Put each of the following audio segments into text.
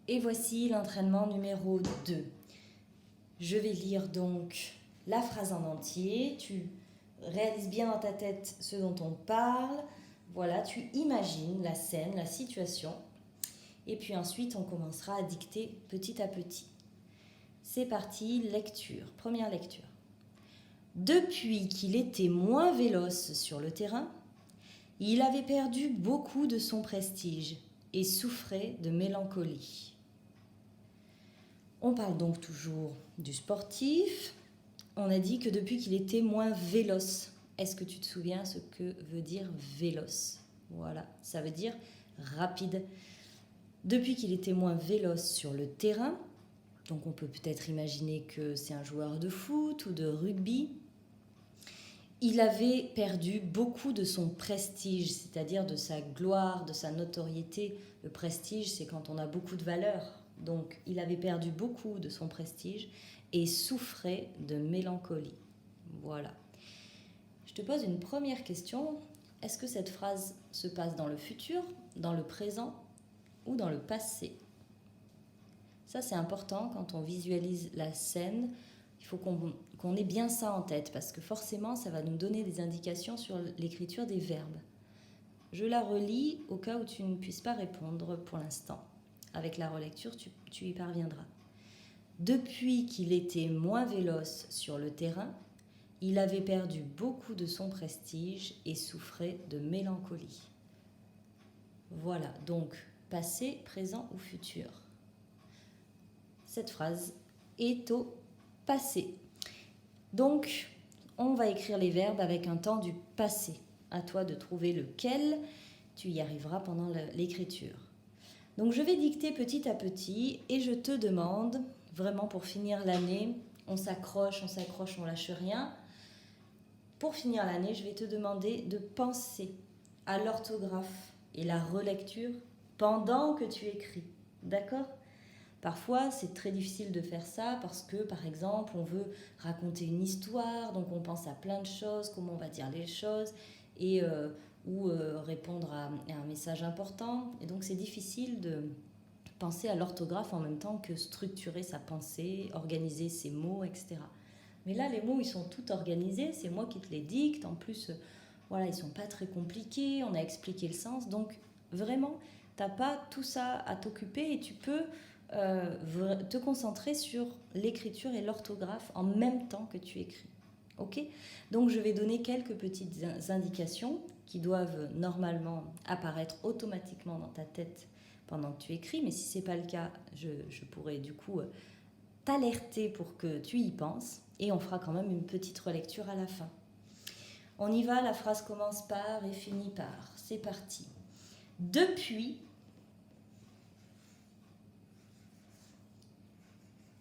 Et voici l'entraînement numéro 2. Je vais lire donc la phrase en entier. Tu réalises bien dans ta tête ce dont on parle. Voilà, tu imagines la scène, la situation. Et puis ensuite, on commencera à dicter petit à petit. C'est parti, lecture. Première lecture. Depuis qu'il était moins véloce sur le terrain, il avait perdu beaucoup de son prestige et souffrait de mélancolie. On parle donc toujours du sportif. On a dit que depuis qu'il était moins véloce. Est-ce que tu te souviens ce que veut dire véloce? Voilà, ça veut dire rapide. Depuis qu'il était moins véloce sur le terrain, donc on peut peut-être imaginer que c'est un joueur de foot ou de rugby, il avait perdu beaucoup de son prestige, c'est-à-dire de sa gloire, de sa notoriété. Le prestige, c'est quand on a beaucoup de valeur. Donc, il avait perdu beaucoup de son prestige et souffrait de mélancolie. Voilà. Je te pose une première question. Est-ce que cette phrase se passe dans le futur, dans le présent ou dans le passé? Ça, c'est important quand on visualise la scène. Il faut qu'on ait bien ça en tête parce que forcément, ça va nous donner des indications sur l'écriture des verbes. Je la relis au cas où tu ne puisses pas répondre pour l'instant. Avec la relecture, tu y parviendras. Depuis qu'il était moins véloce sur le terrain, il avait perdu beaucoup de son prestige et souffrait de mélancolie. Voilà, donc passé, présent ou futur. Cette phrase est au passé. Donc, on va écrire les verbes avec un temps du passé. À toi de trouver lequel, tu y arriveras pendant l'écriture. Donc, je vais dicter petit à petit et je te demande, vraiment pour finir l'année, on s'accroche, on lâche rien. Pour finir l'année, je vais te demander de penser à l'orthographe et la relecture pendant que tu écris. D'accord ? Parfois, c'est très difficile de faire ça parce que, par exemple, on veut raconter une histoire, donc on pense à plein de choses, comment on va dire les choses, ou répondre à un message important. Et donc, c'est difficile de penser à l'orthographe en même temps que structurer sa pensée, organiser ses mots, etc. Mais là, les mots, ils sont tout organisés, c'est moi qui te les dicte. En plus, voilà, ils ne sont pas très compliqués, on a expliqué le sens. Donc, vraiment, tu n'as pas tout ça à t'occuper et tu peux te concentrer sur l'écriture et l'orthographe en même temps que tu écris. Ok ? Donc je vais donner quelques petites indications qui doivent normalement apparaître automatiquement dans ta tête pendant que tu écris, mais si ce n'est pas le cas, je pourrais du coup t'alerter pour que tu y penses et on fera quand même une petite relecture à la fin. On y va, la phrase commence par et finit par. C'est parti. Depuis,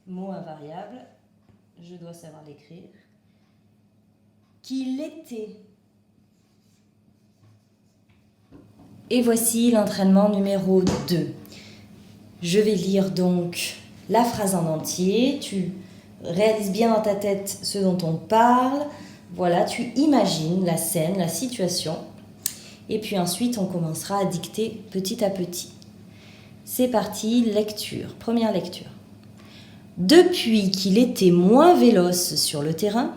mot invariable, je dois savoir l'écrire, qu'il était. Et voici l'entraînement numéro 2. Je vais lire donc la phrase en entier, tu réalises bien dans ta tête ce dont on parle, voilà, tu imagines la scène, la situation, et puis ensuite on commencera à dicter petit à petit. C'est parti, lecture, première lecture. Depuis qu'il était moins véloce sur le terrain,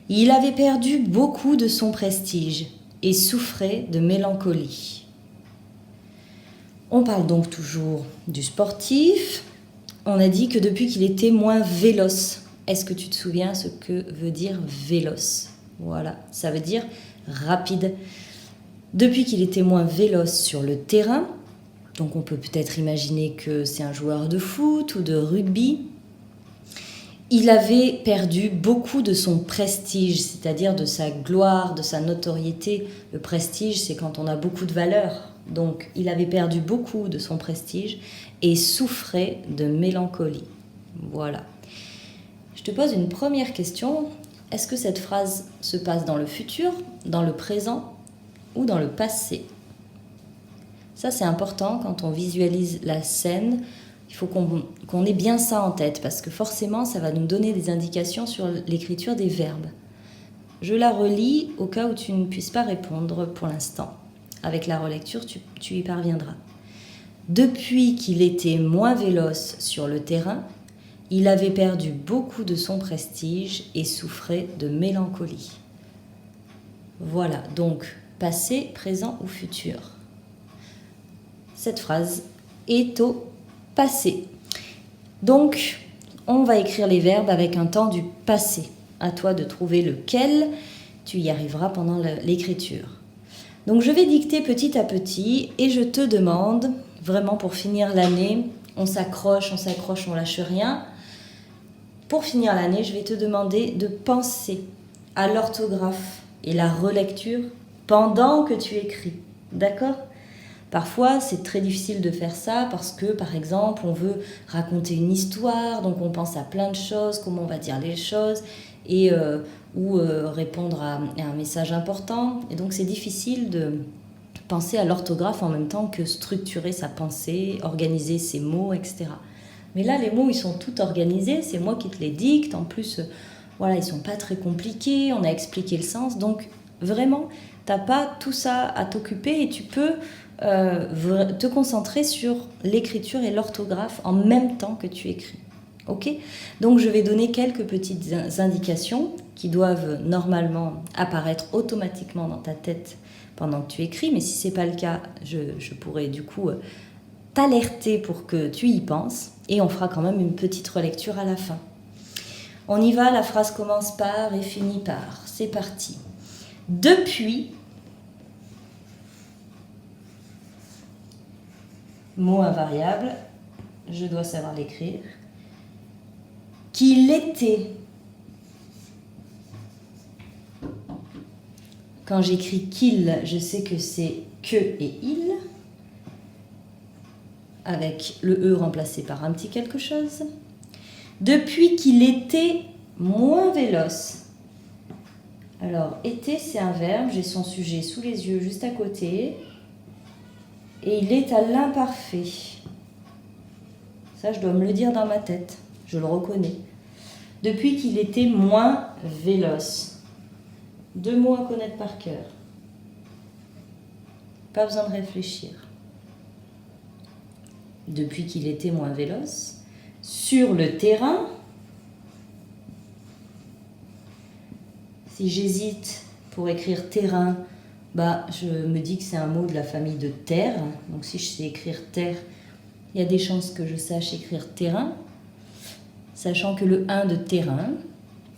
il avait perdu beaucoup de son prestige et souffrait de mélancolie. On parle donc toujours du sportif. On a dit que depuis qu'il était moins véloce. Est-ce que tu te souviens ce que veut dire véloce? Voilà, ça veut dire rapide. Depuis qu'il était moins véloce sur le terrain, donc on peut peut-être imaginer que c'est un joueur de foot ou de rugby, il avait perdu beaucoup de son prestige, c'est-à-dire de sa gloire, de sa notoriété. Le prestige, c'est quand on a beaucoup de valeur. Donc, il avait perdu beaucoup de son prestige et souffrait de mélancolie. Voilà. Je te pose une première question. Est-ce que cette phrase se passe dans le futur, dans le présent ou dans le passé? Ça, c'est important quand on visualise la scène. Il faut qu'on ait bien ça en tête parce que forcément, ça va nous donner des indications sur l'écriture des verbes. Je la relis au cas où tu ne puisses pas répondre pour l'instant. Avec la relecture, tu y parviendras. Depuis qu'il était moins véloce sur le terrain, il avait perdu beaucoup de son prestige et souffrait de mélancolie. Voilà, donc passé, présent ou futur. Cette phrase est au passé. Donc, on va écrire les verbes avec un temps du passé. À toi de trouver lequel, tu y arriveras pendant l'écriture. Donc, je vais dicter petit à petit et je te demande, vraiment pour finir l'année, on s'accroche, on lâche rien. Pour finir l'année, je vais te demander de penser à l'orthographe et la relecture pendant que tu écris. D'accord ? Parfois, c'est très difficile de faire ça parce que, par exemple, on veut raconter une histoire, donc on pense à plein de choses, comment on va dire les choses, ou répondre à un message important. Et donc, c'est difficile de penser à l'orthographe en même temps que structurer sa pensée, organiser ses mots, etc. Mais là, les mots, ils sont tout organisés, c'est moi qui te les dicte. En plus, voilà, ils ne sont pas très compliqués, on a expliqué le sens. Donc, vraiment, tu n'as pas tout ça à t'occuper et tu peux te concentrer sur l'écriture et l'orthographe en même temps que tu écris. Ok ? Donc, je vais donner quelques petites indications qui doivent normalement apparaître automatiquement dans ta tête pendant que tu écris. Mais si ce n'est pas le cas, je pourrais du coup t'alerter pour que tu y penses. Et on fera quand même une petite relecture à la fin. On y va, la phrase commence par et finit par. C'est parti. Depuis, mot invariable, je dois savoir l'écrire, qu'il était. Quand j'écris qu'il, je sais que c'est que et il, avec le E remplacé par un petit quelque chose. Depuis qu'il était moins véloce. Alors, était, c'est un verbe, j'ai son sujet sous les yeux juste à côté. Et il est à l'imparfait. Ça, je dois me le dire dans ma tête, je le reconnais. Depuis qu'il était moins véloce. 2 mots à connaître par cœur. Pas besoin de réfléchir. Depuis qu'il était moins véloce. Sur le terrain. Si j'hésite pour écrire terrain, je me dis que c'est un mot de la famille de terre. Donc si je sais écrire terre, il y a des chances que je sache écrire terrain. Sachant que le 1 de terrain,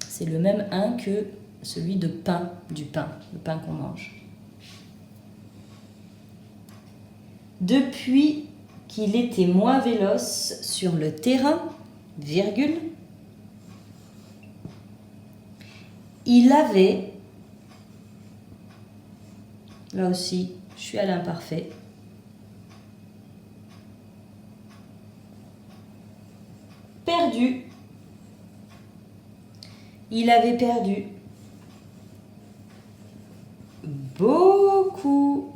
c'est le même 1 que celui de pain, du pain, le pain qu'on mange. Depuis qu'il était moins véloce sur le terrain, virgule, il avait, là aussi, je suis à l'imparfait, perdu. Il avait perdu beaucoup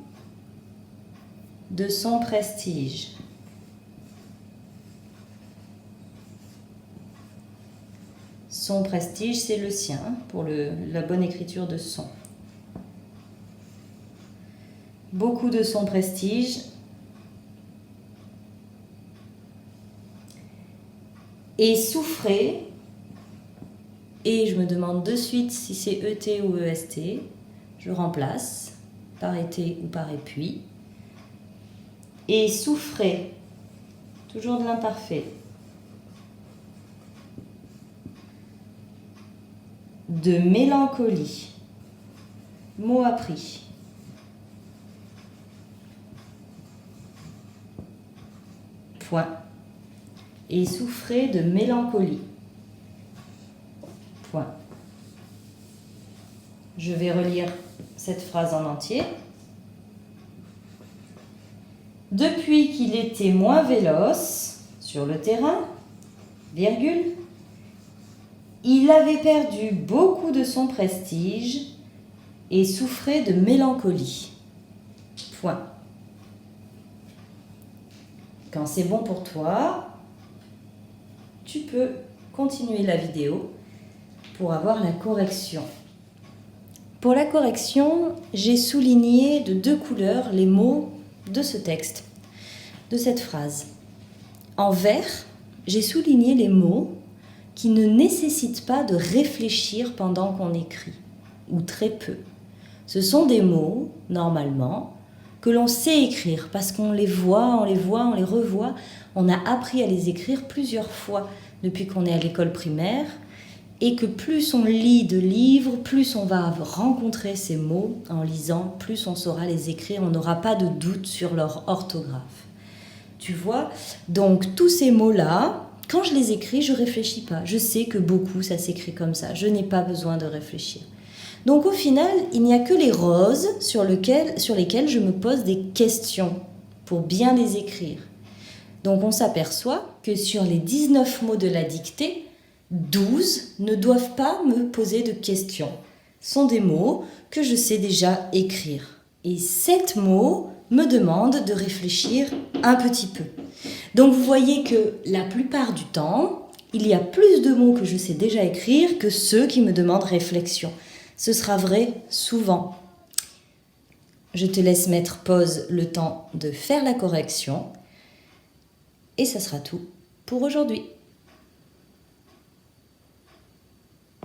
de son prestige. Son prestige, c'est le sien, pour la bonne écriture de son. Beaucoup de son prestige. Et souffrait, et je me demande de suite si c'est ET ou EST, je remplace par été ou par et puis. Et souffrait, toujours de l'imparfait. De mélancolie, mot appris. Point. Et souffrait de mélancolie. Point. Je vais relire cette phrase en entier. Depuis qu'il était moins véloce sur le terrain, virgule, il avait perdu beaucoup de son prestige et souffrait de mélancolie. Point. Quand c'est bon pour toi, tu peux continuer la vidéo pour avoir la correction. Pour la correction, j'ai souligné de 2 couleurs les mots de ce texte. de cette phrase. En vert, j'ai souligné les mots qui ne nécessitent pas de réfléchir pendant qu'on écrit, ou très peu. Ce sont des mots, normalement, que l'on sait écrire parce qu'on les voit, on les revoit. On a appris à les écrire plusieurs fois depuis qu'on est à l'école primaire et que plus on lit de livres, plus on va rencontrer ces mots en lisant, plus on saura les écrire, on n'aura pas de doute sur leur orthographe. Tu vois, donc tous ces mots-là, quand je les écris, je ne réfléchis pas. Je sais que beaucoup, ça s'écrit comme ça. Je n'ai pas besoin de réfléchir. Donc au final, il n'y a que les roses sur lesquelles je me pose des questions pour bien les écrire. Donc on s'aperçoit que sur les 19 mots de la dictée, 12 ne doivent pas me poser de questions. Ce sont des mots que je sais déjà écrire. Et 7 mots me demandent de réfléchir un petit peu. Donc vous voyez que la plupart du temps, il y a plus de mots que je sais déjà écrire que ceux qui me demandent réflexion. Ce sera vrai souvent. Je te laisse mettre pause le temps de faire la correction et ça sera tout pour aujourd'hui.